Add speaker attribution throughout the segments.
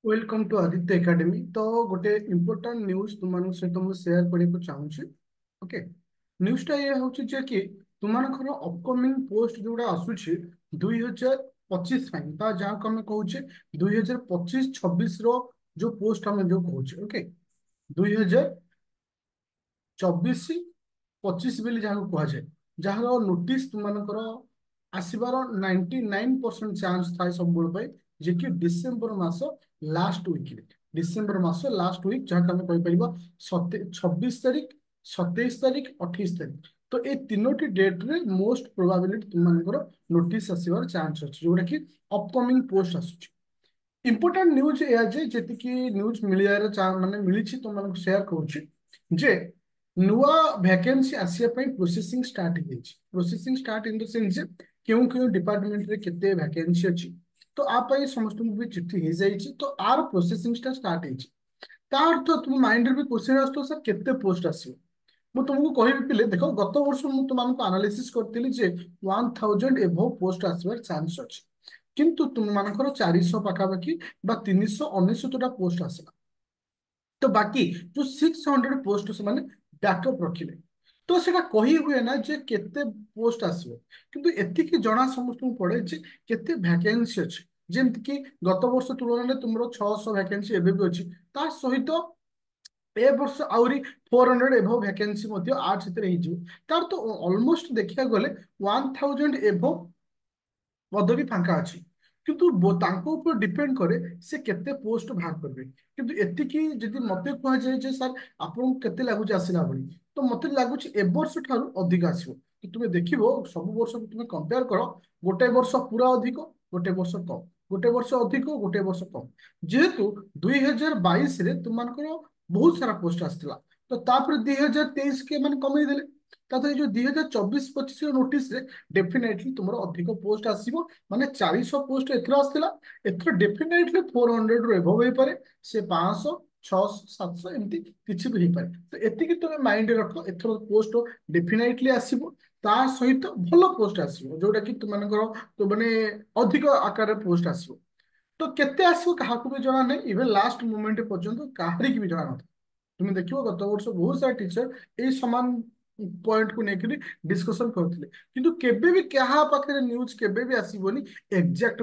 Speaker 1: Welcome to Aditya academy. तो गोटे important news तुम सहित मुझे सेयार करने चाहूँगी। ओके, न्यूजटा ये हूँ जे कि तुम अपकमिंग पोस्ट जोड़ा आसूची 2025 जहाँ को आम कहे 2025-26 जो पोस्ट आम जो कहे। ओके, 2024-25 बोली जहाँ कहुए, जार नोटिस तुम आसबार 99% चांस थाए सब जे कि डिसेम्बर मास लास्ट वीक, डिसेम्बर मास लास्ट वीक जहाँ आम कहीपर 26 तारीख, 27 तारीख, 28 तारीख। तो ये तीनोटी डेट रे मोस्ट प्रोबाबिलिटी तुम नोटिस आसबार चांस अच्छे जोटा कि अपकमिंग पोस्ट आसूची। इम्पोर्टाट न्यूज या जी न्यूज मिलियार माने मिली तुम सेयार करुच्ची जे नुआ वैकेंसी आसिया प्रोसेसिंग स्टार्ट हो जाइए। Processing start in the sense जे क्यों क्यों डिपार्टमेंट रे केते वैकेंसी अच्छी। तो आप समस्त भी चिट्ठी हो जाइए, तो आर प्रोसेसिंग स्टार्ट हो तार तो तुम माइंड रे भी क्वेश्चन आसतो सर केते पोस्ट आसीबो। मु तुमको कहबी पिले देखो गत वर्ष मु तुमको एनालिसिस करथिली जे 1000 एभव पोस्ट आसबार चांस अछि, किंतु तुम मानकर 400 पाखापाखि बा 399 पोस्ट आसला। तो बाकी जो 600 पोस्ट से माने बैकअप रखिले। तो सेटा कही हुए ना जे केते पोस्ट आसीबो, किंतु एतिकी जणा समस्त पड़े जे केते वैकेंसी अछि। जेमति कि गत वर्ष तुलना तुमरो 600 वैकेंसी एबे भी अछि, ता सहित ए वर्ष आउरी 400 एभव वैकेंसी मध्य आर्ट्स भितर ହେଇଯିବ। तार तो ऑलमोस्ट देखिया गले 1000 एभव पदवी फांका अछि। किंतु तांको ऊपर डिपेंड करे से केते पोस्ट भाग करबे। किंतु एतिकी जदि मते कह जाय जे सर आपन केते लागु आसिला बली, तो मते लागु ए वर्ष ठारू अधिक आसीबो। तो तुमे देखिबो सब वर्ष तुमे कंपेयर करो, गोटे वर्ष पूरा अधिक, गोटे वर्ष कम, गोटे वर्ष अधिक, गोटे वर्ष कम। जेहेतु 2022 रे तुमनकर बहुत सारा पोस्ट आसला, तो तापर 2023 के माने कमेई देले। ताते जो 2024-25 नोटिस रे डेफिनेटली तुमरो अधिक पोस्ट आसीबो। माने 400 पोस्ट एथरो आसला, एथरो डेफिनेटली 400 रो एभव होई पारे, से 500, 600, 700 एमती किछि भी होई पारे। तो एतिकी तुमे माइंड रखो, एथरो पोस्ट डेफिनेटली आसीबो। ता सहित भलो पोस्ट आसीबो जोटा कि तुमनकर तो माने अधिक आकार पोस्ट आसीबो। तो केते आसीबो काहाकू भी जଣା नै, इवन लास्ट मोमेंट पर्यंत काहरी की भी जଣା नै। तुम देखियो गत वर्ष बहुत सारा टीचर ए समान पॉइंट को लेकर डिस्कशन करथिले, किंतु केबे भी कहा पाखरे न्यूज केबे भी आसीबोनी एग्जैक्ट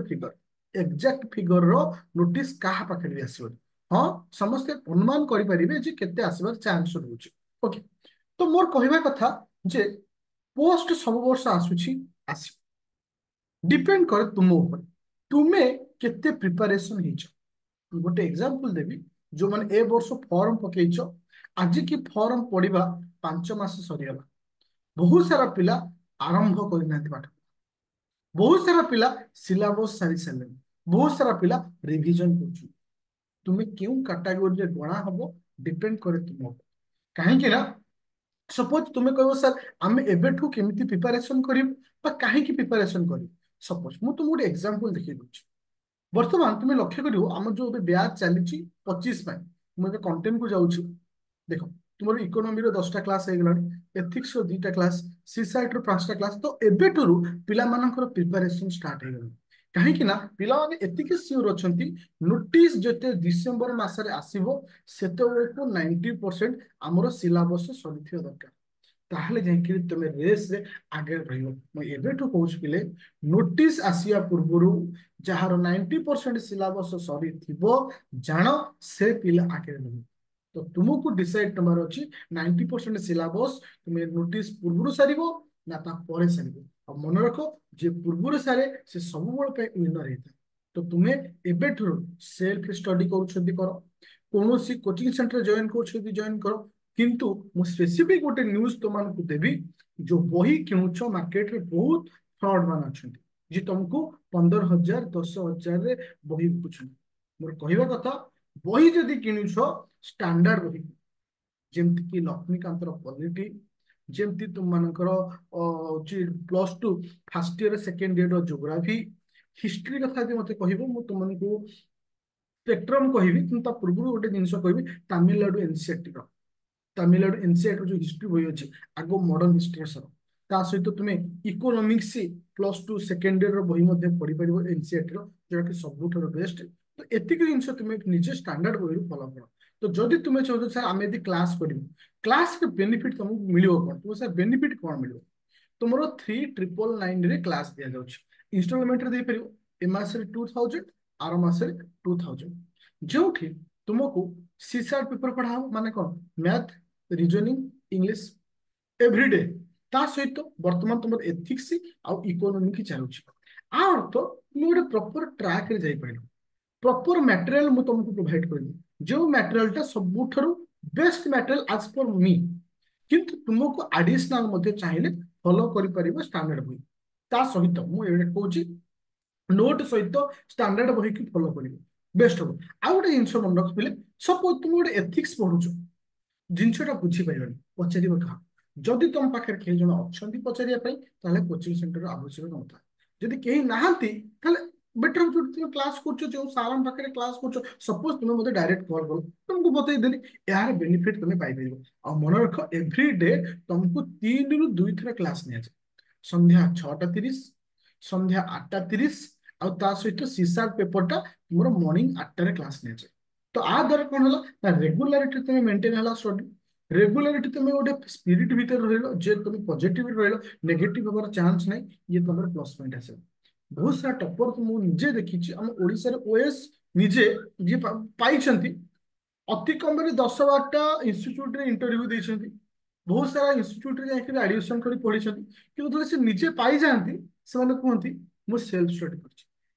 Speaker 1: फिगर रो नोटिस कहा पाखरे भी आसीबोनी। हाँ, समस्त अनुमान करि परिबे जे केते आसीबार चांस रहउची। ओके, तो मोर कहिबा कथा जे पोस्ट सब वर्ष आसुची, आसी डिपेंड करे तुम ऊपर, तुमे केते प्रिपरेशन हिच। गोटे एग्जांपल देवी, जो माने ए वर्ष फॉर्म पकेइछ, आज की फॉर्म पढ़िबा 5 मास सरीगला, बहुत सारा पिला आरंभ करना पाठ, बहुत सारा पिला सिलेबस सारी सारे, बहुत सारा पिला रिवीजन कर। तुम्हें क्यों कैटेगोरी रे गणा हबो डिपेंड करे तुम ऊपर। कहीं ना सपोज तुम्हें कहो सर आम एबेठू केमिति प्रिपरेशन करिब बा काहे की प्रिपरेशन करिब। सपोज मु तुम गोटे एग्जांपल देखि दउची। वर्तमान तुम्हें लक्ष्य करियो आम जो ब्याच चली 25 मुझे कंटेंट को जाऊँ। देख, तुम इकोनोमी 10टा क्लास हो गला, एथिक्स 2टा क्लास, सीसाइट 5टा क्लास। तो एबेठू पिला मानकर प्रिपरेशन स्टार्ट हो गला। कहीं ना पिला माने एतिके सियोर अछंती, नोटिस जते डिसेंबर मासरे आसीबो सेते को 90% हमरो सिलेबस सरिथियो दरकार। ताहले जाइकि तुम रेस रे आगे रहियो। मैं एबेठू कहूछ पिले नोटिस आसिया पूर्वरु जहार 90% सिलेबस सरी थिबो जान से पिला आगे रहियो। तो तुमको डिसाइड करबार अछि 90% सिलेबस तुम नोटिस पूर्वरु सारिबो ना ता परे सारिबो। और मन रखो जे पूर्वरु सारे से सब बळ पे विनर हेता। तो तुम्हें एबेठू सेल्फ स्टडी करूछथि करो, कोनोसी कोचिंग सेंटर जॉइन करूछथि जॉइन करो। किंतु मु स्पेसिफिक गोटे न्यूज तुमको देवी, जो बही किणुछ मार्केट रे बहुत फ्रॉड मान अच्छा जी तुमको 15,000 10,000 रे बही बिकुछन। मोर कहवा कथा, बही जदि किणुछ स्टैंडर्ड बही, जेमति कि लक्ष्मीकांत पॉलिटी, जेमति तुम मानकर +2 first year second year geography, history कथा यदि मते कहबो मु तुमको स्पेक्ट्रम कहबी। किंतु पूर्व गोटे जिनस कहबी तमिलनाडु एनसीईआरटी, तमिलनाडु एनसीईआरटी जो हिस्ट्री बही अच्छी आगो मॉडर्न हिस्ट्री सर, ता सहित तुम्हें इकोनॉमिक्स +2 सेकेंड ईयर बही पढ़ी पार एनसीईआरटी, जोटा कि सबुठ बेस्ट। तो एतिक जिनस तुम निजे स्टैंडर्ड बही फॉलो कर। तो जदि तुम्हें चाहो सर आम यदि क्लास कर क्लास के बेनिफिट तुमको मिल कौन तुम सर बेनिफिट कौन मिल तुम 3999 रे क्लास दि जाऊँ इनस्टॉलमेंट रे पार ए मासरे 2000 आर मासरे 2000 जो तुमको सीसार्ट पेपर पढ़ा माने कौन मैथ रीजनिंग इंग्लिश एवरीडे ता सहित वर्तमान तुम एथिक्स आउ इकोनॉमी चलुची आ अर्थ तुम गोटे प्रॉपर ट्रैक रे जाई पाइलो प्रॉपर मटेरियल मु तुमको प्रोवाइड करबी जो मटेरियल टा सबुठारु बेस्ट मटेरियल एज पर मी किंतु तुमको एडिशनल मध्ये चाहिए फॉलो करि परिबो स्टैंडर्ड बही ता सहित मु एडे कहूची नोट सहित स्टैंडर्ड बही की फॉलो करिबो बेस्ट हो आ गोटे जिंस मन रखिले सपोज तुम गोटे एथिक्स पढुचो जिनसटा बुझी पाइबनी पचार क्या जदि तुम पाखे कई जन अच्छा पचारे कोचिंग सेंटर आवश्यक नथा जदि कहीं नहांती बेटर जो तुम क्लास कर जो सार पाखे क्लास कर सपोज तुम मतलब डायरेक्ट कॉल करो तुमको बतईदेली यार बेनिफिट तुम पाइपर आ मन रख एव्री डे तुमको 3 रु 2 थर क्लास नि संध्या 6:30 संध्या 8:30 आ सहित सीसार पेपरटा तुम मॉर्निंग 8 क्लास नि तो आ द्वारा कौन है ना रेगुलारिटी तुम मेंटेन है स्टडी रेगुलारिटी तुम गोटे स्पिरिट भीतर रह जे तुम पॉजिटिव रह नेगेटिव हमार चांस नहीं ये तुम प्लस पॉइंट आस बहुत सारा टॉपर तो मुझे निजे देखी आम ओडिशा ओएस निजे जी पाई अति कम 10-12टा इन्स्टिट्यूट रे इंटरव्यू देइछन्ति बहुत सारा इन्स्टिट्यूट रे जाके एडमिशन कर पढ़ी कि से निजे पाई जाती से कहती मुझे सेल्फ स्टडी कर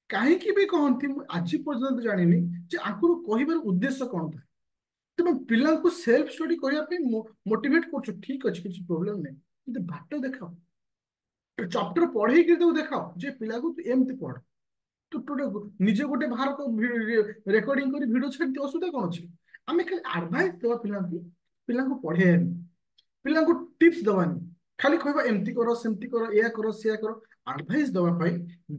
Speaker 1: कहीं भी कहती आज पर्यटन जानी जे आंकुर कहबार उद्देश्य कौन था तुम पिला सेल्फ स्टडी करने मोटिवेट कर ठीक अच्छे किसी प्रोब्लेम नहीं बाट देखाओ चैप्टर पढ़े देखाओ जे पिला को तू एमती पढ़ तू टोटे निजे गोटे बाहर रेकर्डिंग कर वीडियो छाड़ी असुविधा कौन अच्छी आम खाली आडभाइस देवा पिला पढ़ेनि पिला टिप्स दवानी खाली कहबा एमती कर सेमती कर या कर से कर आडभाइस दवाई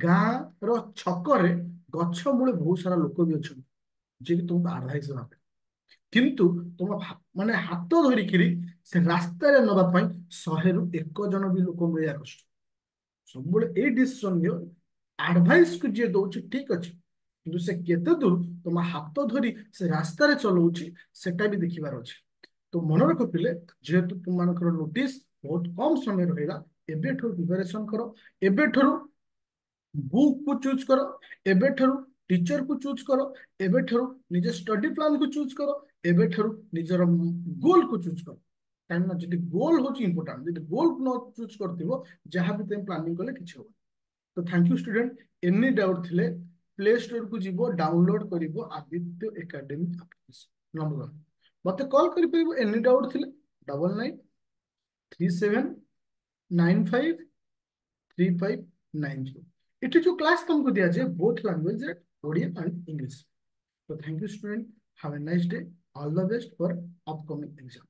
Speaker 1: गाँव छकरे गछ मूले बहुत सारा लोक भी अच्छा जी तुमको आडभाइस देवा किंतु तुम माने हाथ धरिकी से रास्ता नवापाई 100 ରୁ 1 जन भी लोक मिलवा कष्ट सब ये डिसीजन नियो एडवाइस को जी दौर ठीक अच्छे किंतु से केते दूर तुम हाथ धरी से रास्ता चलाऊँगी सेटा भी देखिबार अच्छे तो मन रख पिले जेहेतु तुम नोटिस बहुत कम समय रहा एबेठू प्रिपरेशन कर एबेठू बुक को चूज कर एबेठू टीचर को चूज कर एबेठू निज स्टडी प्लान को चूज कर एबेठू निजर गोल को चूज कर कहीं जी गोल हूँ इंपोर्टाट जी गोल न चूज कर जहाँ भी तुम प्लानिंग कले कि हम तो thank you student any doubt थिले प्ले स्टोर को जीव डाउनलोड कर आदित्य एकेडमी एप्लिकेशन नंबर 1 मत कॉल कर एनी डाउट थिले 9937953590 इट जो क्लास तुमको दिया जाए both language Odia and English तो thank you student have a nice day all the best for upcoming exam